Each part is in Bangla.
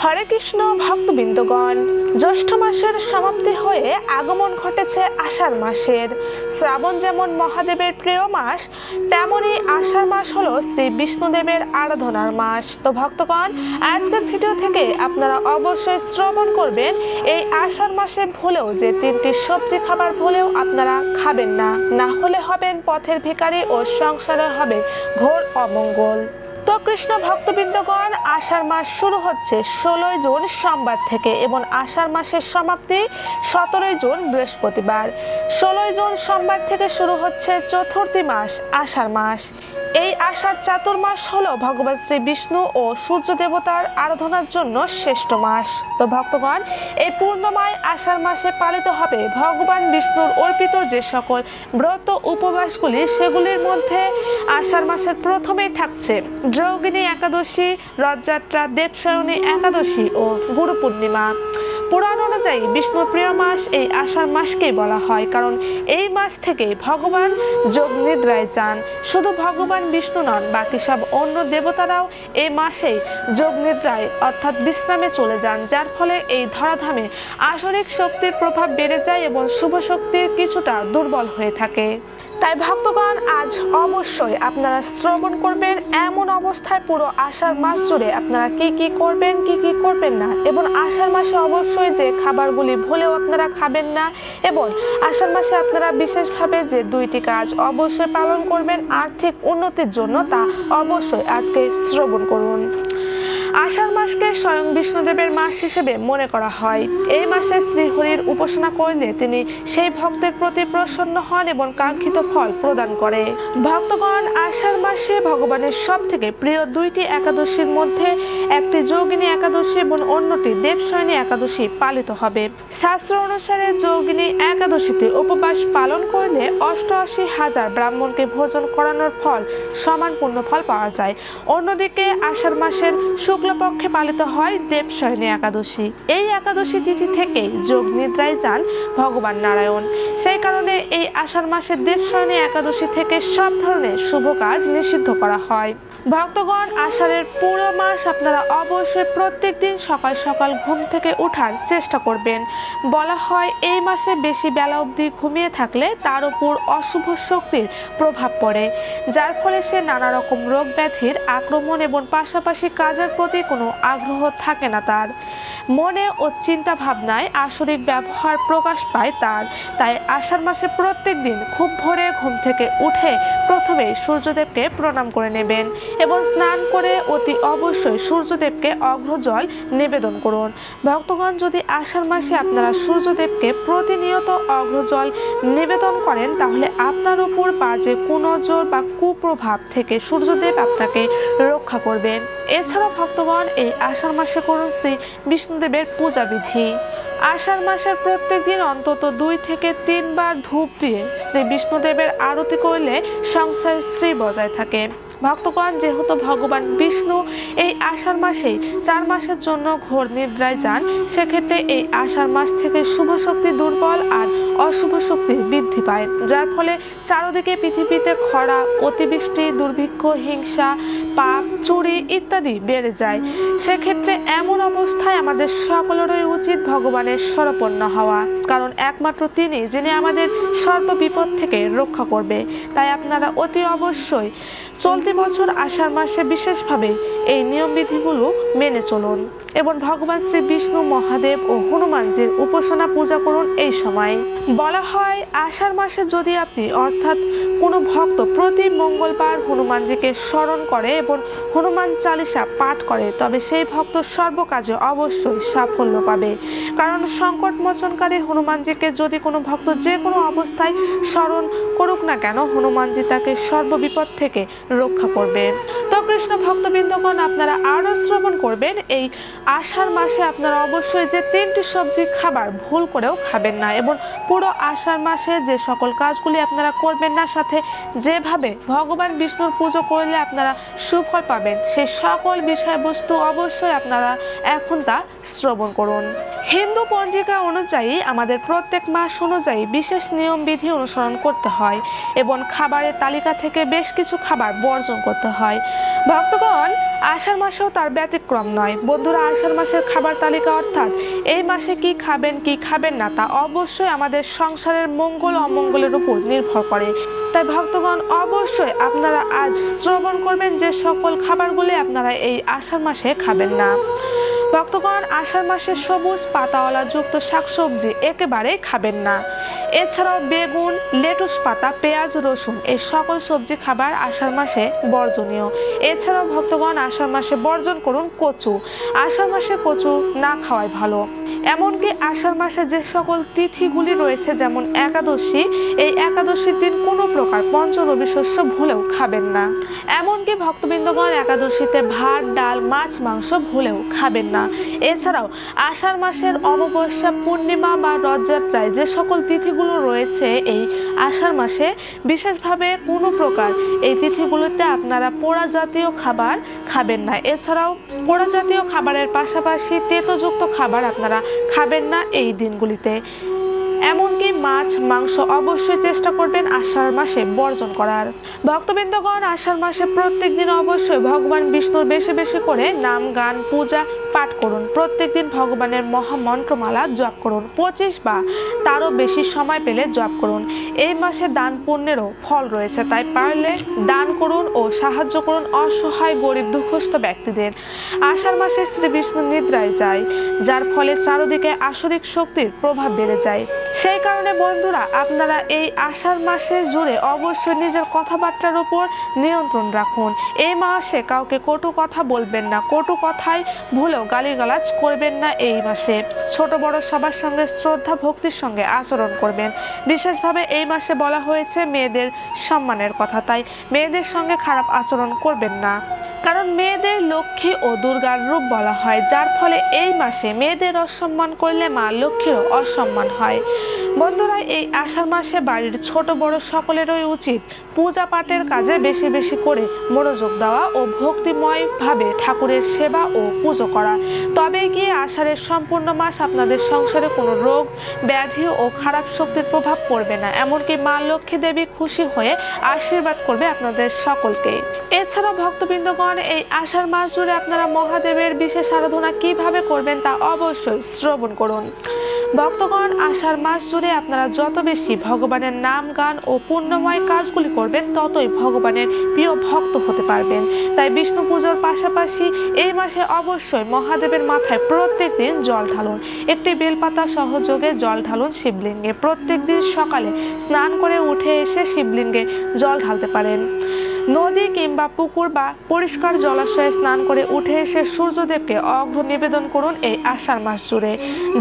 হরে কৃষ্ণ ভক্তবৃন্দগণ, জ্যৈষ্ঠ মাসের সমাপ্তি হয়ে আগমন ঘটেছে আষাঢ় মাসের। শ্রাবণ যেমন মহাদেবের প্রিয় মাস, তেমনি আষাঢ় মাস হলো শ্রী বিষ্ণুদেবের আরাধনার মাস। তো ভক্তগণ, আজকের ভিডিও থেকে আপনারা অবশ্যই শ্রবণ করবেন এই আষাঢ় মাসে ভুলেও যে তিনটি সবজি খাবার ভুলেও আপনারা খাবেন না, না হলে হবেন পথের ভিখারি ও সংসারে হবে ঘোর অমঙ্গল। তো কৃষ্ণ ভক্তবৃন্দগণ, আষাঢ় মাস শুরু হচ্ছে 16 জুন সোমবার থেকে এবং আষাঢ় মাসের সমাপ্তি 17 জুন বৃহস্পতিবার। 16 জুন সোমবার থেকে শুরু হচ্ছে চতুর্থী মাস আষাঢ় মাস। এই আষাঢ় চাতুর্মাস হলো ভগবান শ্রী বিষ্ণু ও সূর্য দেবতার আরাধনার জন্য শ্রেষ্ঠ মাস। তো ভক্তগণ, এই পূর্ণময় আষাঢ় মাসে পালিত হবে ভগবান বিষ্ণুর অর্পিত যে সকল ব্রত উপবাসগুলি, সেগুলির মধ্যে আষাঢ় মাসের প্রথমেই থাকছে যোগিনী একাদশী, রথযাত্রা, দেবসায়নী একাদশী ও গুরু পূর্ণিমা। পুরাণ অনুযায়ী বিষ্ণুর প্রিয় মাস এই আষাঢ় মাসকেই বলা হয়, কারণ এই মাস থেকে ভগবান যোগ নিদ্রায় যান। শুধু ভগবান বিষ্ণু নন, বাকি সব অন্য দেবতারাও এই মাসেই যোগ নিদ্রায় অর্থাৎ বিশ্রামে চলে যান, যার ফলে এই ধরাধামে আসরিক শক্তির প্রভাব বেড়ে যায় এবং শুভ শক্তির কিছুটা দুর্বল হয়ে থাকে। তাই ভক্তগণ, আজ অবশ্যই আপনারা শ্রবণ করবেন এমন অবস্থায় পুরো আষাঢ় মাস জুড়ে আপনারা কি কি করবেন, কি কি করবেন না, এবং আষাঢ় মাসে অবশ্যই যে খাবারগুলি ভুলেও আপনারা খাবেন না, এবং আষাঢ় মাসে আপনারা বিশেষভাবে যে দুইটি কাজ অবশ্যই পালন করবেন আর্থিক উন্নতির জন্য, তা অবশ্যই আজকে শ্রবণ করুন। আষাঢ় মাসকে স্বয়ং বিষ্ণুদেবের মাস হিসেবে মনে করা হয়। এই মাসে শ্রীহরির উপাসনা করলে তিনি সেই ভক্তের প্রতি প্রসন্ন হন এবং কাঙ্ক্ষিত ফল প্রদান করে। ভক্তগণ, আষাঢ় মাসে ভগবানের সব থেকে প্রিয় দুইটি একাদশীর মধ্যে একটি যোগিনী একাদশী এবং অন্যটি দেবসায়নী একাদশী পালিত হবে। শাস্ত্র অনুসারে যোগিনী একাদশীতে উপবাস পালন করলে 88,000 ব্রাহ্মণকে ভোজন করানোর ফল সমান পূর্ণ ফল পাওয়া যায়। অন্যদিকে আষাঢ় মাসের শুক্লপক্ষে পালিত হয় দেবসায়নী একাদশী। এই একাদশী তিথি থেকেই যোগ নিদ্রায় যান ভগবান নারায়ণ। সেই কারণে এই আষাঢ় মাসের দেবসায়নী একাদশী থেকে সব ধরনের শুভ কাজ নিষিদ্ধ করা হয়। ভক্তগণ, আষাঢ়ের পুরো মাস আপনারা অবশ্যই প্রত্যেক দিন সকাল সকাল ঘুম থেকে ওঠার চেষ্টা করবেন। বলা হয় এই মাসে বেশি বেলা অবধি ঘুমিয়ে থাকলে তার উপর অশুভ শক্তির প্রভাব পড়ে, যার ফলে সে নানা রকম রোগ ব্যাধির আক্রমণ এবং পাশাপাশি কাজের প্রতি কোনো আগ্রহ থাকে না তার মনে ও চিন্তা ভাবনায় আসরিক ব্যবহার প্রকাশ পায় তার। তাই আষাঢ় মাসে প্রত্যেক দিন খুব ভোরে ঘুম থেকে উঠে প্রথমে সূর্যদেবকে প্রণাম করে নেবেন এবং স্নান করে অতি অবশ্যই সূর্যদেবকে অগ্রজল নিবেদন করুন। ভক্তগণ, যদি আষাঢ় মাসে আপনারা সূর্যদেবকে প্রতিনিয়ত অগ্রজল নিবেদন করেন, তাহলে আপনার উপর বাজে কুনজর বা কুপ্রভাব থেকে সূর্যদেব আপনাকে রক্ষা করবেন। এছাড়া ভক্তগণ, এই আষাঢ় মাসে করুন শ্রী বিষ্ণুদেবের পূজা বিধি। আষাঢ় মাসের প্রত্যেক দিন অন্তত 2 থেকে 3 বার ধূপ দিয়ে শ্রী বিষ্ণুদেবের আরতি করলে সংসারের শ্রী বজায় থাকে। ভক্তগণ, যেহেতু ভগবান বিষ্ণু এই আষাঢ় মাসে 4 মাসের জন্য ঘোর নিদ্রায় যান, সেক্ষেত্রে এই আষাঢ় মাস থেকে শুভ শক্তি দুর্বল আর অশুভ শক্তি বৃদ্ধি পায়, যার ফলে চারদিকে পৃথিবীতে খরা, অতিবৃষ্টি, দুর্ভিক্ষ, হিংসা, পাপ, চুরি ইত্যাদি বেড়ে যায়। সেক্ষেত্রে এমন অবস্থায় আমাদের সকলেরই উচিত ভগবানের শরণাপন্ন হওয়া, কারণ একমাত্র তিনি যিনি আমাদের সর্ব বিপদ থেকে রক্ষা করবে। তাই আপনারা অতি অবশ্যই চলতি বছর আষাঢ় মাসে বিশেষভাবে এই নিয়মবিধিগুলো মেনে চলুন এবং ভগবান শ্রী বিষ্ণু, মহাদেব ও হনুমানজির উপাসনা পূজা করুন। এই সময় বলা হয় আষাঢ় মাসে যদি আপনি অর্থাৎ কোনো ভক্ত প্রতি মঙ্গলবার হনুমানজিকে স্মরণ করে এবং হনুমান চালিসা পাঠ করে, তবে সেই ভক্ত সর্বকাজে অবশ্যই সাফল্য পাবে। কারণ সংকট মোচনকারী হনুমানজিকে যদি কোনো ভক্ত যে কোনো অবস্থায় স্মরণ করুক না কেন, হনুমানজি তাকে সর্ববিপদ থেকে রক্ষা করবে। তো কৃষ্ণ ভক্তবৃন্দগণ, আপনারা আরও শ্রবণ করবেন এই আষাঢ় মাসে আপনারা অবশ্যই যে 3টি সবজি খাবার ভুল করেও খাবেন না, এবং পুরো আষাঢ় মাসে যে সকল কাজগুলি আপনারা করবেন না, সাথে যেভাবে ভগবান বিষ্ণুর পুজো করলে আপনারা সুফল পাবেন, সেই সকল বিষয়বস্তু অবশ্যই আপনারা এখন তা শ্রবণ করুন। হিন্দু পঞ্জিকা অনুযায়ী আমাদের প্রত্যেক মাস অনুযায়ী বিশেষ নিয়ম বিধি অনুসরণ করতে হয় এবং খাবারের তালিকা থেকে বেশ কিছু খাবার বর্জন করতে হয়। ভক্তগণ, আষাঢ় মাসেও তার ব্যতিক্রম নয়। বন্ধুরা, আষাঢ় মাসের খাবার তালিকা অর্থাৎ এই মাসে কি খাবেন কি খাবেন না তা অবশ্যই আমাদের সংসারের মঙ্গল অমঙ্গলের উপর নির্ভর করে। তাই ভক্তগণ, অবশ্যই আপনারা আজ শ্রবণ করবেন যে সকল খাবারগুলি আপনারা এই আষাঢ় মাসে খাবেন না। ভক্তগণ, আষাঢ় মাসে সবুজ পাতাওয়ালা যুক্ত শাকসবজি একেবারেই খাবেন না। এছাড়াও বেগুন, লেটুস পাতা, পেঁয়াজ, রসুন এই সকল সবজি খাবার আষাঢ় মাসে বর্জনীয়। এছাড়াও ভক্তগণ, আষাঢ় মাসে বর্জন করুন কচু। আষাঢ় মাসে কচু না খাওয়াই ভালো। এমনকি আষাঢ় মাসে যে সকল তিথিগুলি রয়েছে যেমন একাদশী, এই একাদশীর দিন কোনো প্রকার পঞ্চরবি শস্য ভুলেও খাবেন না। এমনকি ভক্তবৃন্দগণ, একাদশীতে ভাত, ডাল, মাছ, মাংস ভুলেও খাবেন না। এছাড়াও আষাঢ় মাসের অমাবস্যা, পূর্ণিমা বা রথযাত্রায় যে সকল তিথিগুলো রয়েছে এই আষাঢ় মাসে, বিশেষভাবে কোনো প্রকার এই তিথিগুলোতে আপনারা পোড়া জাতীয় খাবার খাবেন না। এছাড়াও পোড়া জাতীয় খাবারের পাশাপাশি তেতযুক্ত খাবার আপনারা খাবেন না এই দিনগুলিতে। এমনকি মাছ, মাংস অবশ্যই চেষ্টা করবেন আষাঢ় মাসে বর্জন করার। ভক্তবৃন্দগণ, আষাঢ় মাসে প্রত্যেক দিন অবশ্যই ভগবান বিষ্ণুর বেশি বেশি করে নাম, গান, পূজা পাঠ করুন। প্রত্যেক দিন ভগবানের মহামন্ত্রমালা জপ করুন। 25 বা তারও বেশি সময় পেলে জপ করুন। এই মাসে দান পুণ্যেরও ফল রয়েছে, তাই পারলে দান করুন ও সাহায্য করুন অসহায়, গরিব, দুঃখস্থ ব্যক্তিদের। আষাঢ় মাসে শ্রী বিষ্ণু নিদ্রায় যায়, যার ফলে চারদিকে আসরিক শক্তির প্রভাব বেড়ে যায়। সেই কারণে বন্ধুরা, আপনারা এই আষাঢ় মাসে জুড়ে অবশ্যই নিজের কথাবার্তার উপর নিয়ন্ত্রণ রাখুন। এই মাসে কাউকে কটু কথা বলবেন না, কটু কথায় ভুলেও গালিগালাজ করবেন না। এই মাসে ছোট বড় সবার সঙ্গে শ্রদ্ধা ভক্তির সঙ্গে আচরণ করবেন। বিশেষভাবে এই মাসে বলা হয়েছে মেয়েদের সম্মানের কথা, তাই মেয়েদের সঙ্গে খারাপ আচরণ করবেন না। কারণ মেয়েদের লক্ষ্মী ও দুর্গার রূপ বলা হয়, যার ফলে এই মাসে মেয়েদের অসম্মান করলে মা লক্ষ্মীরও অসম্মান হয়। বন্ধুরা, এই আষাঢ় মাসে বাড়ির ছোট বড় সকলেরই উচিত পূজা পাঠের কাজে বেশি বেশি করে মনোযোগ দেওয়া ও ভক্তিময় ভাবে ঠাকুরের সেবা ও পুজো করা। তবে গিয়ে আষাঢ়ের সম্পূর্ণ মাস আপনাদের সংসারে কোনো রোগ, ব্যাধি ও খারাপ শক্তির প্রভাব পড়বে না। এমনকি মা লক্ষ্মী দেবী খুশি হয়ে আশীর্বাদ করবে আপনাদের সকলকে। এছাড়াও ভক্তবৃন্দগণ, এই আষাঢ় মাস জুড়ে আপনারা মহাদেবের বিশেষ আরাধনা কিভাবে করবেন তা অবশ্যই শ্রবণ করুন। ভক্তগণ, আষাঢ় মাস জুড়ে আপনারা যত বেশি ভগবানের নাম, গান ও পুণ্যময় কাজগুলি করবেন ততই ভগবানের প্রিয় ভক্ত হতে পারবেন। তাই বিষ্ণু পুজোর পাশাপাশি এই মাসে অবশ্যই মহাদেবের মাথায় প্রত্যেক দিন জল ঢালুন। একটি বেলপাতা সহযোগে জল ঢালুন শিবলিঙ্গে। প্রত্যেক দিন সকালে স্নান করে উঠে এসে শিবলিঙ্গে জল ঢালতে পারেন। নদী কিংবা পুকুর বা পরিষ্কার জলাশয়ে স্নান করে উঠে এসে সূর্যদেবকে অর্ঘ্য নিবেদন করুন। এই আষাঢ় মাস জুড়ে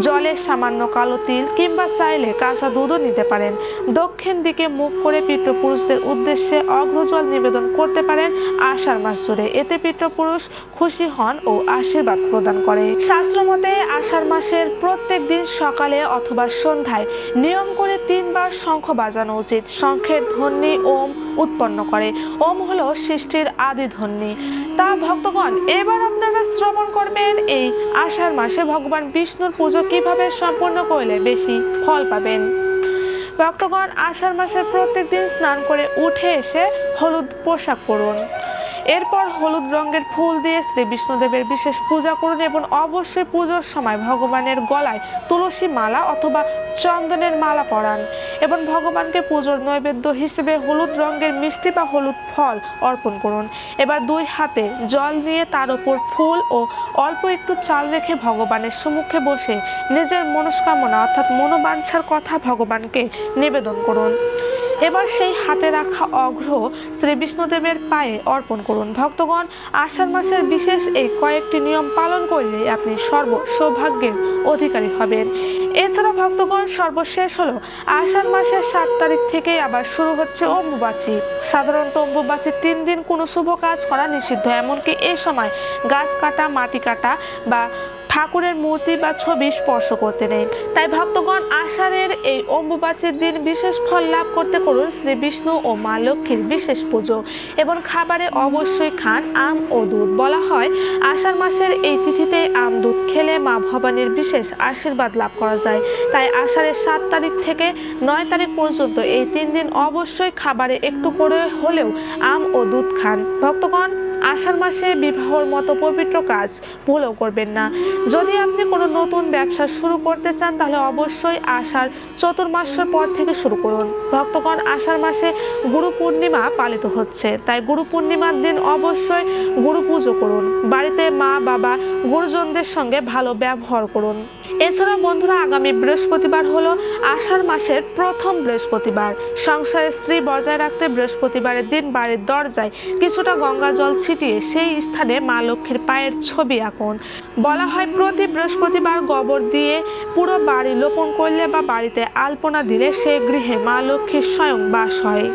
জলে সামান্য কালো তিল কিংবা চাইলে কাঁচা দুধও নিতে পারেন। দক্ষিণ দিকে মুখ করে পিতৃপুরুষদের উদ্দেশ্যে অর্ঘ্য জল নিবেদন করতে পারেন আষাঢ় মাস জুড়ে। এতে পিতৃপুরুষ খুশি হন ও আশীর্বাদ প্রদান করে। শাস্ত্রমতে আষাঢ় মাসের প্রত্যেক দিন সকালে অথবা সন্ধ্যায় নিয়ম করে 3 বার শঙ্খ বাজানো উচিত। শঙ্খের ধ্বনি ওম উৎপন্ন করে। ওম হলো সৃষ্টির আদি ধ্বনি। তা ভক্তগণ, এবার আপনারা শ্রবণ করবেন এই আষাঢ় মাসে ভগবান বিষ্ণুর পুজো কিভাবে সম্পূর্ণ করলে বেশি ফল পাবেন। ভক্তগণ, আষাঢ় মাসের প্রত্যেক দিন স্নান করে উঠে এসে হলুদ পোশাক পরুন। এরপর হলুদ রঙের ফুল দিয়ে শ্রী বিষ্ণুদেবের বিশেষ পূজা করুন এবং অবশ্যই পুজোর সময় ভগবানের গলায় তুলসী মালা অথবা চন্দনের মালা পরান এবং ভগবানকে পুজোর নৈবেদ্য হিসেবে হলুদ রঙের মিষ্টি বা হলুদ ফল অর্পণ করুন। এবার 2 হাতে জল নিয়ে তার উপর ফুল ও অল্প একটু চাল রেখে ভগবানের সম্মুখে বসে নিজের মনস্কামনা অর্থাৎ মনোবাঞ্ছার কথা ভগবানকে নিবেদন করুন। এবার সেই হাতে রাখা অর্ঘ্য শ্রী বিষ্ণুদেবের পায়ে অর্পণ করুন। ভক্তগণ, আষাঢ় মাসের বিশেষ এই কয়েকটি নিয়ম পালন করলে আপনি সৌভাগ্যের অধিকারী হবেন। এছাড়া ভক্তগণ, সর্বশেষ হলো আষাঢ় মাসের 7 তারিখ থেকে আবার শুরু হচ্ছে অম্বুবাচী। সাধারণত অম্বুবাচীর 3 দিন কোনো শুভ কাজ করা নিষিদ্ধ। এমনকি এ সময় গাছ কাটা, মাটি কাটা বা ঠাকুরের মূর্তি বা ছবি স্পর্শ করতে নেই। তাই ভক্তগণ, আষাঢ়ের এই অম্বুবাচীর দিন বিশেষ ফল লাভ করতে করুন শ্রী বিষ্ণু ও মা লক্ষ্মীর বিশেষ পুজো এবং খাবারে অবশ্যই খান আম ও দুধ। বলা হয় আষাঢ় মাসের এই তিথিতে আম দুধ খেলে মা ভবানীর বিশেষ আশীর্বাদ লাভ করা যায়। তাই আষাঢ়ের 7 তারিখ থেকে 9 তারিখ পর্যন্ত এই 3 দিন অবশ্যই খাবারে একটু করে হলেও আম ও দুধ খান। ভক্তগণ, আষাঢ় মাসে বিবাহর মতো পবিত্র কাজ ভুলেও করবেন না। যদি আপনি কোনো নতুন ব্যবসা শুরু করতে চান তাহলে অবশ্যই আষাঢ় চতুর্মাসের পর থেকে শুরু করুন। ভক্তগণ, আষাঢ় মাসে গুরু পূর্ণিমা পালিত হচ্ছে, তাই গুরু পূর্ণিমার দিন অবশ্যই গুরু পুজো করুন। বাড়িতে মা বাবা গুরুজনদের সঙ্গে ভালো ব্যবহার করুন। এছাড়াও বন্ধুরা, আগামী বৃহস্পতিবার হলো আষাঢ় মাসের প্রথম বৃহস্পতিবার। সংসারে স্ত্রী বজায় রাখতে বৃহস্পতিবারের দিন বাড়ির দরজায় কিছুটা গঙ্গা জল ছিটিয়ে সেই স্থানে মা লক্ষ্মীর পায়ের ছবি আঁকুন। বলা হয় প্রতি বৃহস্পতিবার গোবর দিয়ে পুরো বাড়ি লেপন করলে বা বাড়িতে আলপনা দিলে সেই গৃহে মা লক্ষ্মীর স্বয়ং বাস হয়।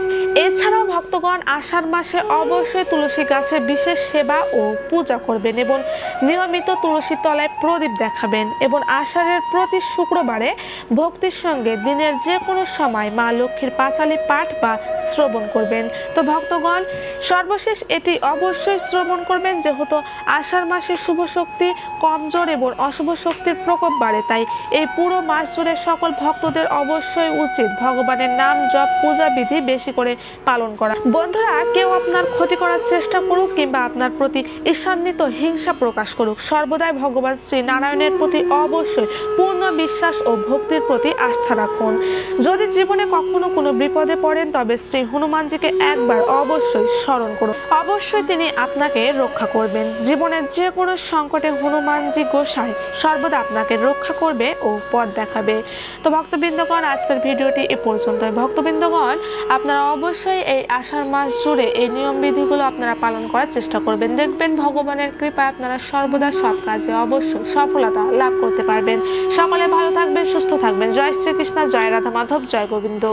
এছাড়াও ভক্তগণ, আষাঢ় মাসে অবশ্যই তুলসী গাছে বিশেষ সেবা ও পূজা করবেন এবং নিয়মিত তুলসী তলায় প্রদীপ দেখাবেন এবং আষাঢ়ের প্রতি শুক্রবারে ভক্তির সঙ্গে দিনের যে কোনো সময় মা লক্ষ্মীর পাঁচালী পাঠ বা শ্রবণ করবেন। তো ভক্তগণ, সর্বশেষ এটি অবশ্যই শ্রবণ করবেন, যেহেতু আষাঢ় মাসে শুভ শক্তি কমজোর এবং অশুভ শক্তির প্রকোপ বাড়ে, তাই এই পুরো মাস জুড়ে সকল ভক্তদের অবশ্যই উচিত ভগবানের নাম জপ পূজা বিধি বেশি করে পালন করা। বন্ধুরা, কেউ আপনার ক্ষতি করার চেষ্টা করুক কিংবা আপনার প্রতি ঈর্ষান্বিত হিংসা প্রকাশ করুক, সর্বদাই ভগবান শ্রী নারায়ণের প্রতি অবশ্যই পূর্ণ বিশ্বাস ও ভক্তির প্রতি আস্থা রাখুন। যদি জীবনে কখনো কোনো বিপদে পড়েন তবে শ্রী হনুমানজিকে একবার অবশ্যই স্মরণ করুন, অবশ্যই তিনি আপনাকে রক্ষা করবেন। জীবনের যে কোনো সংকটে হনুমানজি গোসাই সর্বদা আপনাকে রক্ষা করবে ও পথ দেখাবে। তো ভক্তবৃন্দগণ, আজকের ভিডিওটি এ পর্যন্তই। ভক্তবৃন্দগণ, আপনারা অবশ্যই এই আষাঢ় মাস জুড়ে এই নিয়ম বিধিগুলো আপনারা পালন করার চেষ্টা করবেন। দেখবেন ভগবানের কৃপায় আপনারা সর্বদা সব কাজে অবশ্যই সফলতা লাভ করতে পারবেন। সকলে ভালো থাকবেন, সুস্থ থাকবেন। জয় শ্রীকৃষ্ণ, জয় রাধা মাধব, জয় গোবিন্দ।